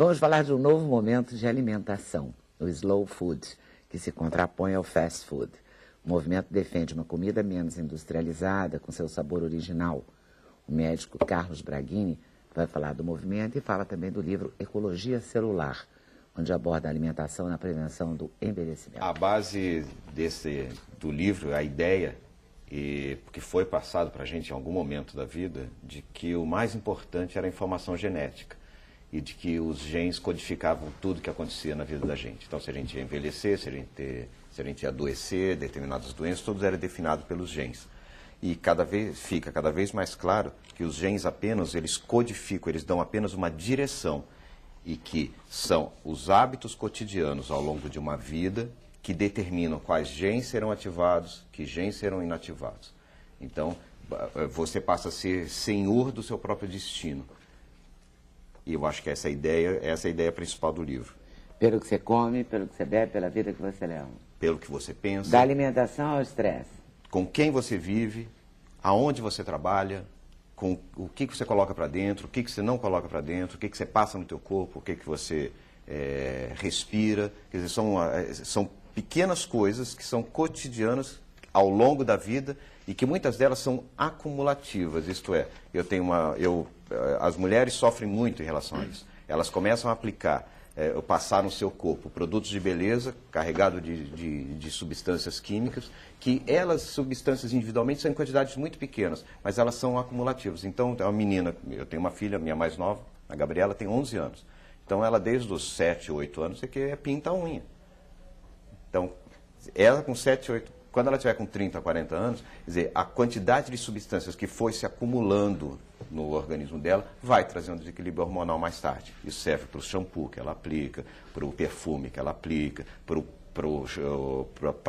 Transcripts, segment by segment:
Vamos falar de um novo momento de alimentação, o slow food, que se contrapõe ao fast food. O movimento defende uma comida menos industrializada, com seu sabor original. O médico Carlos Braghini vai falar do movimento e fala também do livro Ecologia Celular, onde aborda a alimentação na prevenção do envelhecimento. A base do livro, a ideia, que foi passado para a gente em algum momento da vida, de que o mais importante era a informação genética e de que os genes codificavam tudo que acontecia na vida da gente. Então, se a gente ia envelhecer, se a gente ia adoecer, determinadas doenças, tudo era definido pelos genes. E fica cada vez mais claro que os genes apenas, eles codificam, eles dão apenas uma direção, e que são os hábitos cotidianos ao longo de uma vida que determinam quais genes serão ativados, que genes serão inativados. Então, você passa a ser senhor do seu próprio destino. E eu acho que essa é a ideia principal do livro. Pelo que você come, pelo que você bebe, pela vida que você leva. Pelo que você pensa. Da alimentação ao estresse. Com quem você vive, aonde você trabalha, com o que você coloca para dentro, o que você não coloca para dentro, o que você passa no teu corpo, o que você respira. Quer dizer, são pequenas coisas que são cotidianas ao longo da vida e que muitas delas são acumulativas. Isto é, as mulheres sofrem muito em relação a isso. Elas começam a aplicar, passar no seu corpo produtos de beleza carregados de substâncias químicas, que substâncias individualmente, são em quantidades muito pequenas, mas elas são acumulativas. Então, a menina, eu tenho uma filha, minha mais nova, a Gabriela, tem 11 anos. Então, ela desde os 7, 8 anos, pinta a unha. Então, ela com 7, 8, quando ela tiver com 30, 40 anos, quer dizer, a quantidade de substâncias que foi se acumulando no organismo dela vai trazer um desequilíbrio hormonal mais tarde. Isso serve para o shampoo que ela aplica, para o perfume que ela aplica, para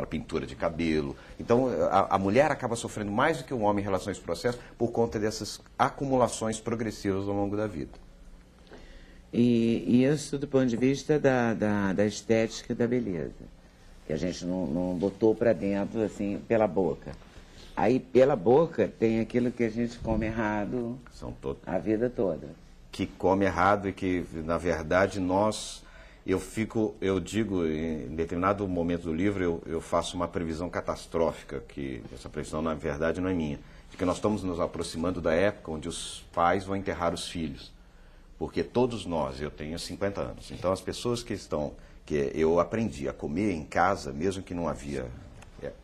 a pintura de cabelo. Então, a mulher acaba sofrendo mais do que o homem em relação a esse processo por conta dessas acumulações progressivas ao longo da vida. E isso do ponto de vista da estética da beleza, que a gente não botou para dentro, assim, pela boca. Aí, pela boca, tem aquilo que a gente come errado a vida toda. Que come errado e que, na verdade, eu digo, em determinado momento do livro, eu faço uma previsão catastrófica, que essa previsão, na verdade, não é minha, de que nós estamos nos aproximando da época onde os pais vão enterrar os filhos. Porque todos nós, eu tenho 50 anos, então as pessoas que eu aprendi a comer em casa, mesmo que não havia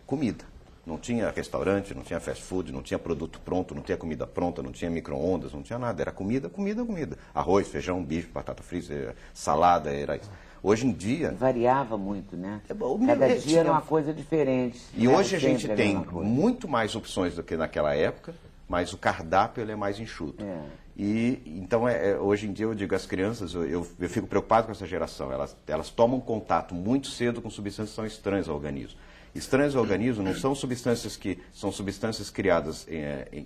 comida. Não tinha restaurante, não tinha fast food, não tinha produto pronto, não tinha comida pronta, não tinha micro-ondas, não tinha nada. Era comida, comida, comida. Arroz, feijão, bife, batata frita, salada, era isso. Hoje em dia... Variava muito, né? Cada dia era uma coisa diferente. E hoje a gente tem muito mais opções do que naquela época, mas o cardápio ele é mais enxuto. E então, hoje em dia, eu digo às crianças, eu fico preocupado com essa geração. Elas tomam contato muito cedo com substâncias que são estranhas ao organismo. Estranhas ao organismo não são substâncias criadas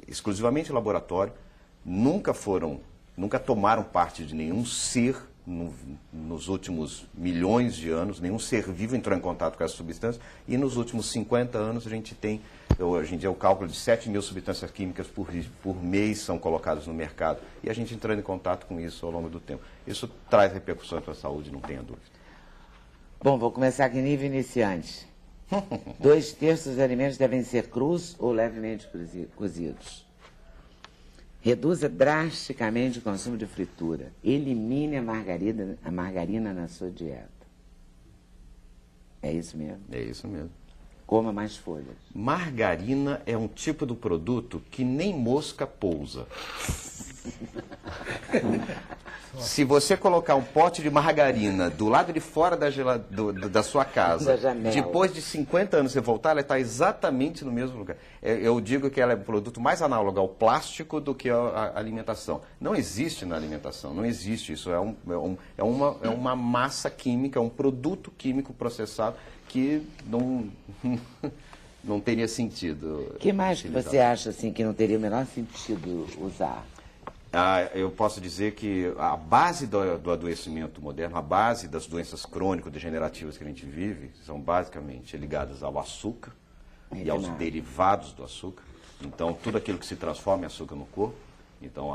exclusivamente em laboratório, nunca tomaram parte de nenhum ser nos últimos milhões de anos, nenhum ser vivo entrou em contato com essa substância, e nos últimos 50 anos a gente tem, hoje em dia, o cálculo de 7.000 substâncias químicas por mês são colocadas no mercado, e a gente entrando em contato com isso ao longo do tempo. Isso traz repercussões para a saúde, não tenha dúvida. Bom, vou começar aqui nível iniciante. 2/3 dos alimentos devem ser crus ou levemente cozidos. Reduza drasticamente o consumo de fritura. Elimine a margarina na sua dieta. É isso mesmo? É isso mesmo. Coma mais folhas. Margarina é um tipo de produto que nem mosca pousa. Se você colocar um pote de margarina do lado de fora da sua casa, depois de 50 anos você voltar, ela está exatamente no mesmo lugar. Eu digo que ela é um produto mais análogo ao plástico do que à alimentação. Não existe na alimentação, não existe isso. É uma massa química, é um produto químico processado que não teria sentido. O que mais que você acha assim, que não teria o menor sentido usar? Eu posso dizer que a base do adoecimento moderno, a base das doenças crônico-degenerativas que a gente vive, são basicamente ligadas ao açúcar e aos derivados do açúcar. Então, tudo aquilo que se transforma em açúcar no corpo, Então,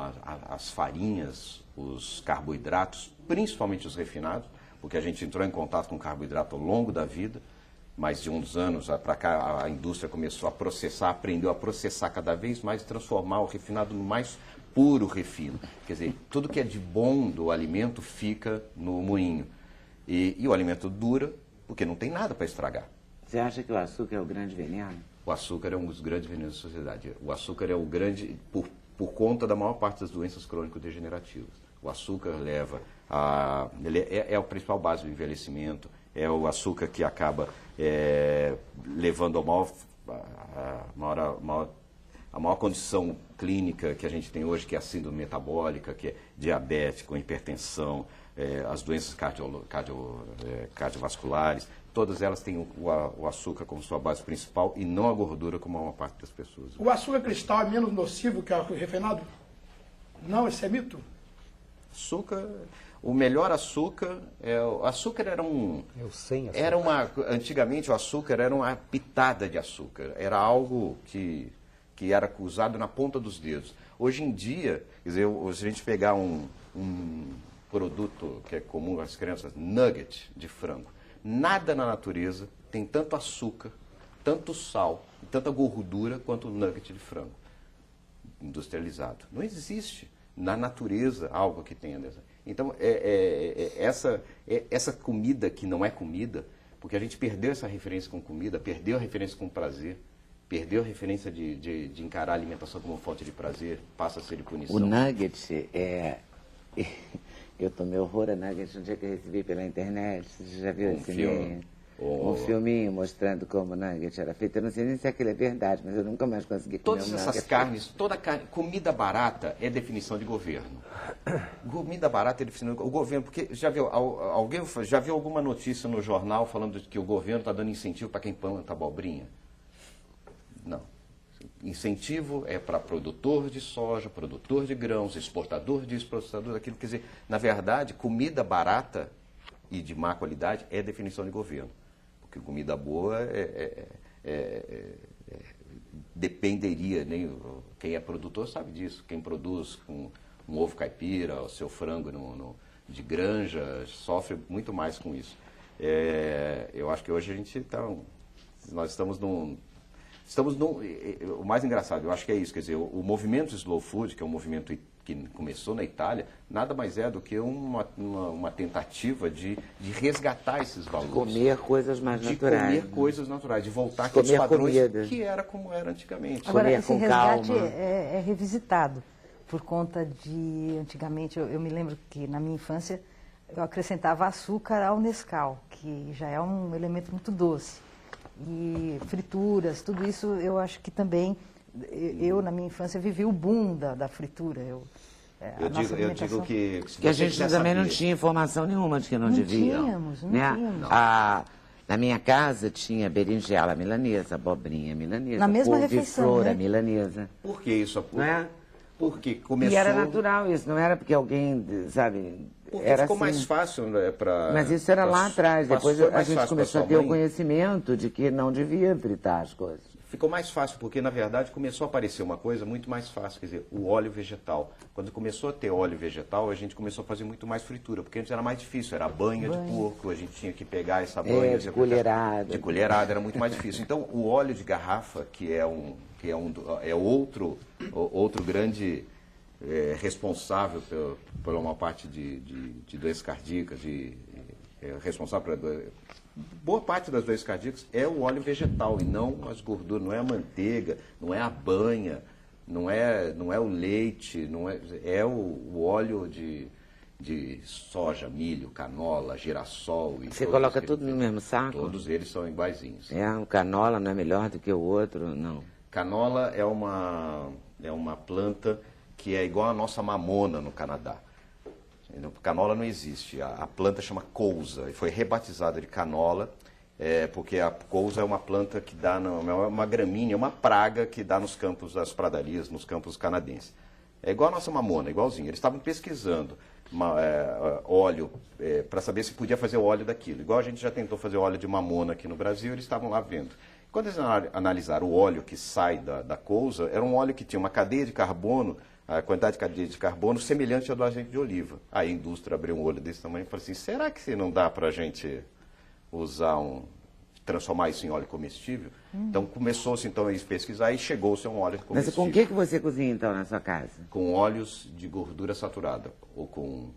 as farinhas, os carboidratos, principalmente os refinados, porque a gente entrou em contato com carboidrato ao longo da vida, mas de uns anos para cá a indústria começou a processar, aprendeu a processar cada vez mais, transformar o refinado no mais puro refino. Quer dizer, tudo que é de bom do alimento fica no moinho. E o alimento dura porque não tem nada para estragar. Você acha que o açúcar é o grande veneno? O açúcar é um dos grandes venenos da sociedade. O açúcar é o grande, por conta da maior parte das doenças crônico-degenerativas. O açúcar leva a... Ele é a principal base do envelhecimento, é o açúcar que acaba levando a maior condição clínica que a gente tem hoje, que é a síndrome metabólica, que é diabético, hipertensão, as doenças cardiovasculares. Todas elas têm o açúcar como sua base principal e não a gordura como a maior parte das pessoas. O açúcar cristal é menos nocivo que o refinado? Não, esse é mito? Açúcar, o melhor açúcar, o açúcar era um... Eu sem açúcar. Antigamente o açúcar era uma pitada de açúcar, era algo que era usado na ponta dos dedos. Hoje em dia, quer dizer, se a gente pegar um produto que é comum às crianças, nugget de frango, nada na natureza tem tanto açúcar, tanto sal e tanta gordura quanto o nugget de frango industrializado. Não existe na natureza algo que tenha dessa. Então, essa comida que não é comida, porque a gente perdeu essa referência com comida, perdeu a referência com prazer, perdeu a referência de encarar a alimentação como fonte de prazer, passa a ser de punição. O nugget Eu tomei horror a nugget no dia que eu recebi pela internet. Você já viu esse filme? Um filminho mostrando como o nugget era feito. Eu não sei nem se aquilo é verdade, mas eu nunca mais consegui comer Todas um essas nugget. carnes, toda carne, comida barata é definição de governo. Comida barata é definição de governo, porque alguém já viu alguma notícia no jornal falando de que o governo está dando incentivo para quem planta abobrinha? Não. Incentivo é para produtor de soja, produtor de grãos, exportador disso, exportador daquilo. Quer dizer, na verdade, comida barata e de má qualidade é definição de governo. Porque comida boa dependeria, quem é produtor sabe disso. Quem produz com um ovo caipira, o seu frango de granja, sofre muito mais com isso. Eu acho que hoje nós estamos num... o mais engraçado, eu acho que é isso, quer dizer, o movimento Slow Food, que é um movimento que começou na Itália, nada mais é do que uma tentativa de resgatar esses valores. Comer coisas mais naturais. De comer coisas naturais, de voltar Comer àqueles padrões comida. que era como era antigamente. Agora, Comer esse com resgate calma. é revisitado, por conta de, antigamente, eu me lembro que na minha infância eu acrescentava açúcar ao Nescau, que já é um elemento muito doce. E frituras, tudo isso eu acho que também, eu na minha infância vivi o boom da fritura. Eu digo que... Que a gente também não tinha informação nenhuma de que não devia. Tínhamos, não né? tínhamos. Na minha casa tinha berinjela milanesa, abobrinha milanesa, Na mesma couve-flor refeição, né? milanesa. Por que isso? Não é? Porque começou... E era natural isso, não era porque alguém, sabe... Porque era ficou assim. mais fácil, né, para... Mas isso era lá atrás, depois a gente começou a ter o conhecimento. conhecimento de que não devia fritar as coisas. Ficou mais fácil, porque na verdade começou a aparecer uma coisa muito mais fácil, quer dizer, o óleo vegetal. Quando começou a ter óleo vegetal, a gente começou a fazer muito mais fritura, porque antes era mais difícil, era banha de porco, a gente tinha que pegar essa banha... de colherada. De colherada, era muito mais difícil. Então, o óleo de garrafa, que é outro grande... responsável por uma parte de doenças cardíacas, responsável por boa parte das doenças cardíacas é o óleo vegetal e não as gorduras, não é a manteiga, não é a banha, não é o leite, é o óleo de soja, milho, canola, girassol. E Você coloca tudo no mesmo saco? Todos eles são iguaizinhos. O canola não é melhor do que o outro, não? Canola é uma planta que é igual a nossa mamona no Canadá. Canola não existe. A planta chama cousa e foi rebatizada de canola, porque a cousa é uma planta que dá, é uma gramínea, uma praga que dá nos campos das pradarias, nos campos canadenses. É igual a nossa mamona, igualzinho. Eles estavam pesquisando óleo para saber se podia fazer o óleo daquilo. Igual a gente já tentou fazer óleo de mamona aqui no Brasil, eles estavam lá vendo. Quando eles analisaram o óleo que sai da cousa, era um óleo que tinha uma cadeia de carbono a quantidade de carbono semelhante à do azeite de oliva. Aí a indústria abriu um olho desse tamanho e falou assim, será que não dá para a gente transformar isso em óleo comestível? Então começou-se então a pesquisar e chegou-se a um óleo Mas comestível. com o que você cozinha então na sua casa? Com óleos de gordura saturada, ou com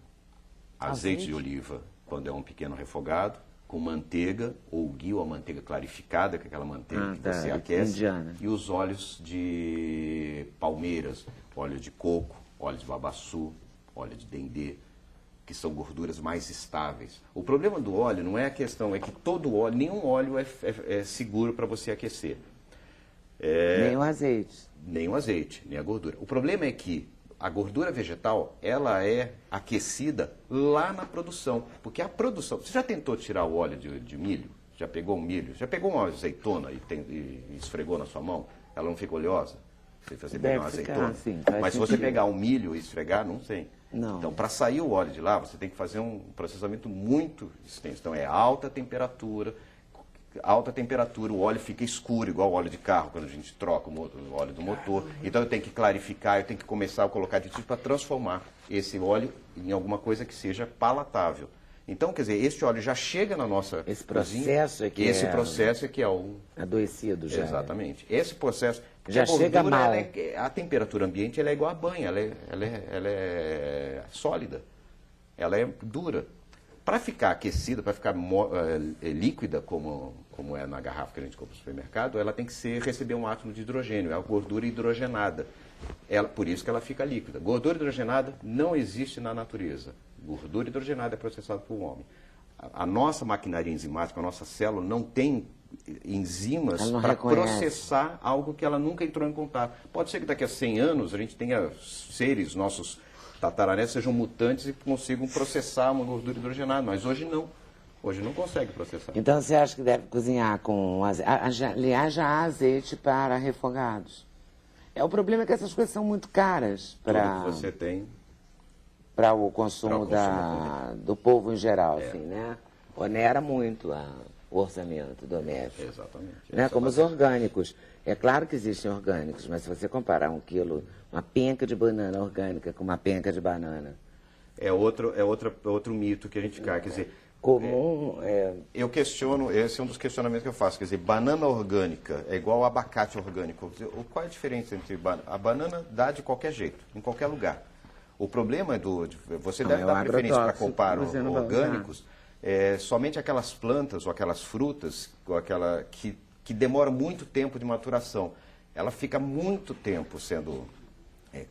azeite de oliva, quando é um pequeno refogado, com manteiga, ou ghee, ou a manteiga clarificada, que é aquela manteiga que você aquece, indiana. e os óleos de palmeiras, óleo de coco, óleo de babaçu, óleo de dendê, que são gorduras mais estáveis. O problema do óleo não é a questão, é que todo óleo, nenhum óleo é seguro para você aquecer. Nem o azeite. Nem o azeite, nem a gordura. O problema é que a gordura vegetal, ela é aquecida lá na produção. Porque a produção... Você já tentou tirar o óleo de milho? Já pegou um milho? Já pegou uma azeitona e esfregou na sua mão? Ela não fica oleosa? Se você pegar uma azeitona. Sim, mas se você pegar um milho e esfregar, não tem. Não. Então, para sair o óleo de lá, você tem que fazer um processamento muito extenso. Então, é alta temperatura, o óleo fica escuro, igual o óleo de carro, quando a gente troca o óleo do motor. Então, eu tenho que clarificar, eu tenho que começar a colocar aditivo para transformar esse óleo em alguma coisa que seja palatável. Então, quer dizer, esse óleo já chega na nossa Esse cozinha, processo é que esse processo é que é o... adoecido já. Exatamente. Esse processo... Já a gordura, chega mal. A temperatura ambiente ela é igual a banha, ela é sólida, ela é dura. Para ficar aquecida, para ficar líquida, como é na garrafa que a gente compra no supermercado, ela tem que receber um átomo de hidrogênio, é a gordura hidrogenada. Por isso que ela fica líquida. Gordura hidrogenada não existe na natureza. Gordura hidrogenada é processada por homem. A nossa maquinaria enzimática, a nossa célula, não tem enzimas para processar algo que ela nunca entrou em contato. Pode ser que daqui a 100 anos a gente tenha seres, nossos tataranetos sejam mutantes e consigam processar uma gordura hidrogenada, mas hoje não. Hoje não consegue processar. Então você acha que deve cozinhar com azeite? Aliás, já há azeite para refogados. O problema é que essas coisas são muito caras para você tem para o consumo do povo em geral, assim, né? Onera muito o orçamento doméstico. Exatamente. Né? Como os orgânicos. É claro que existem orgânicos, mas se você comparar uma penca de banana orgânica com uma penca de banana... É outro mito que a gente cai, quer dizer... Eu questiono, esse é um dos questionamentos que eu faço, quer dizer, banana orgânica é igual ao abacate orgânico. Qual é a diferença entre a banana dá de qualquer jeito, em qualquer lugar. O problema é você deve dar preferência para comprar orgânicos, somente aquelas plantas ou aquelas frutas ou que demoram muito tempo de maturação. Ela fica muito tempo sendo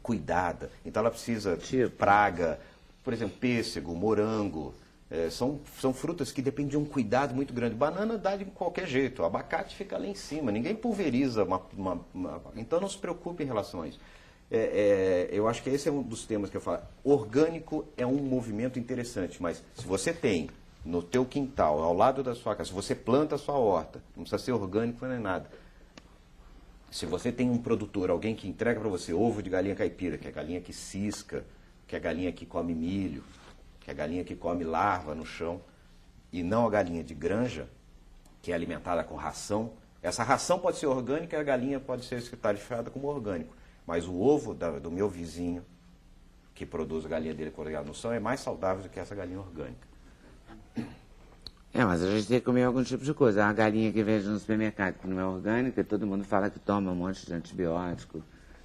cuidada, então ela precisa de praga, por exemplo, pêssego, morango. São frutas que dependem de um cuidado muito grande. Banana dá de qualquer jeito, o abacate fica lá em cima, ninguém pulveriza. Então não se preocupe em relação a isso. Eu acho que esse é um dos temas que eu falo. Orgânico é um movimento interessante, mas se você tem no teu quintal, ao lado da sua casa, se você planta a sua horta, não precisa ser orgânico nem nada. Se você tem um produtor, alguém que entrega para você ovo de galinha caipira, que é a galinha que cisca, que é a galinha que come milho, que é a galinha que come larva no chão, e não a galinha de granja, que é alimentada com ração. Essa ração pode ser orgânica e a galinha pode ser tarifada como orgânico. Mas o ovo do meu vizinho, que produz a galinha dele colocada no chão, é mais saudável do que essa galinha orgânica. Mas a gente tem que comer algum tipo de coisa. A galinha que vende no supermercado, que não é orgânica, todo mundo fala que toma um monte de antibiótico,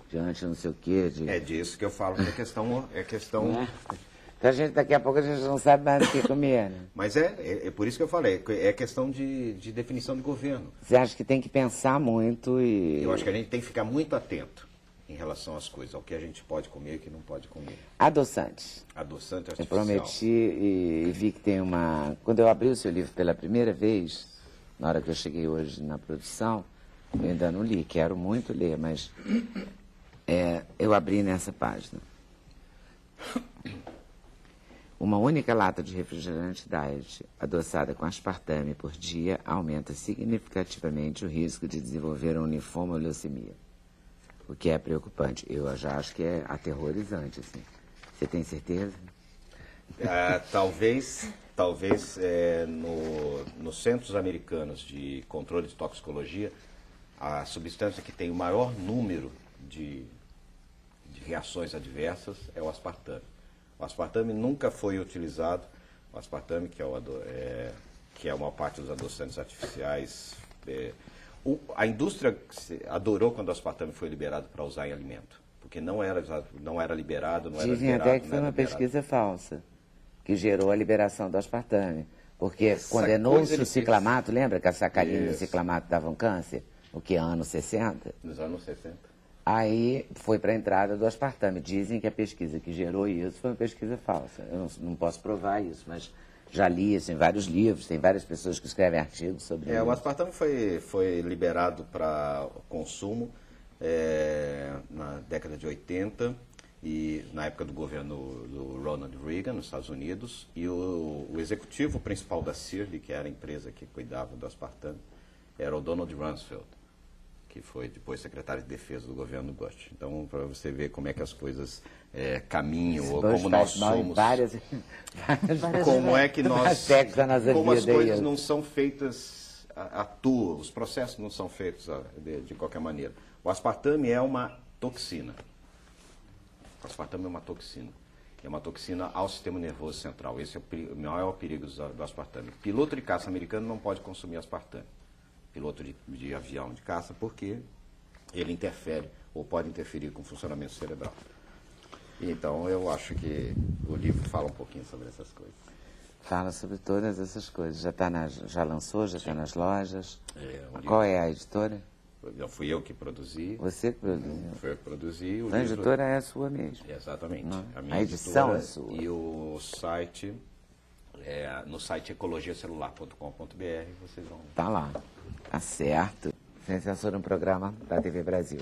de não sei o quê. É disso que eu falo, que é questão... Então daqui a pouco a gente não sabe mais o que comer, né? Mas é por isso que eu falei, é questão de definição de governo. Você acha que tem que pensar muito e... Eu acho que a gente tem que ficar muito atento em relação às coisas, ao que a gente pode comer e o que não pode comer. Adoçantes. Adoçante artificial. Eu prometi e vi que tem uma... Quando eu abri o seu livro pela primeira vez, na hora que eu cheguei hoje na produção, eu ainda não li, quero muito ler, mas eu abri nessa página. Uma única lata de refrigerante diet adoçada com aspartame por dia aumenta significativamente o risco de desenvolver um linfoma ou leucemia. O que é preocupante. Eu já acho que é aterrorizante, assim. Você tem certeza? Talvez nos centros americanos de controle de toxicologia, a substância que tem o maior número de reações adversas é o aspartame. O aspartame nunca foi utilizado, o aspartame, que é uma parte dos adoçantes artificiais. A indústria adorou quando o aspartame foi liberado para usar em alimento, porque não era liberado, não era Dizem liberado. até que foi uma pesquisa falsa que gerou a liberação do aspartame, porque condenou-se o ciclamato, lembra que a sacarina e o ciclamato davam câncer? O que, anos 60? Nos anos 60. Aí foi para a entrada do aspartame. Dizem que a pesquisa que gerou isso foi uma pesquisa falsa. Eu não posso provar isso, mas já li isso em vários livros, tem várias pessoas que escrevem artigos sobre isso. O aspartame foi liberado para consumo na década de 80, e na época do governo do Ronald Reagan, nos Estados Unidos, e o executivo principal da Searle, que era a empresa que cuidava do aspartame, era o Donald Rumsfeld, que foi depois secretário de defesa do governo Bush. Então, para você ver como é que as coisas caminham, ou como nós somos... Como é que nós... Como as coisas não são feitas à toa, os processos não são feitos de qualquer maneira. O aspartame é uma toxina. O aspartame é uma toxina. É uma toxina ao sistema nervoso central. Esse é o maior perigo do aspartame. Piloto de caça americano não pode consumir aspartame. Piloto de avião de caça, porque ele interfere ou pode interferir com o funcionamento cerebral. Então, eu acho que o livro fala um pouquinho sobre essas coisas. Fala sobre todas essas coisas. Já lançou, já está nas lojas. Qual é a editora? Não fui eu que produzi. Você que produziu? Foi eu que produzi. A editora é a sua mesmo. Exatamente. A edição é sua. E o site, no site ecologiacelular.com.br, vocês vão... Tá lá. Tá certo. Sem Censura, um programa da TV Brasil.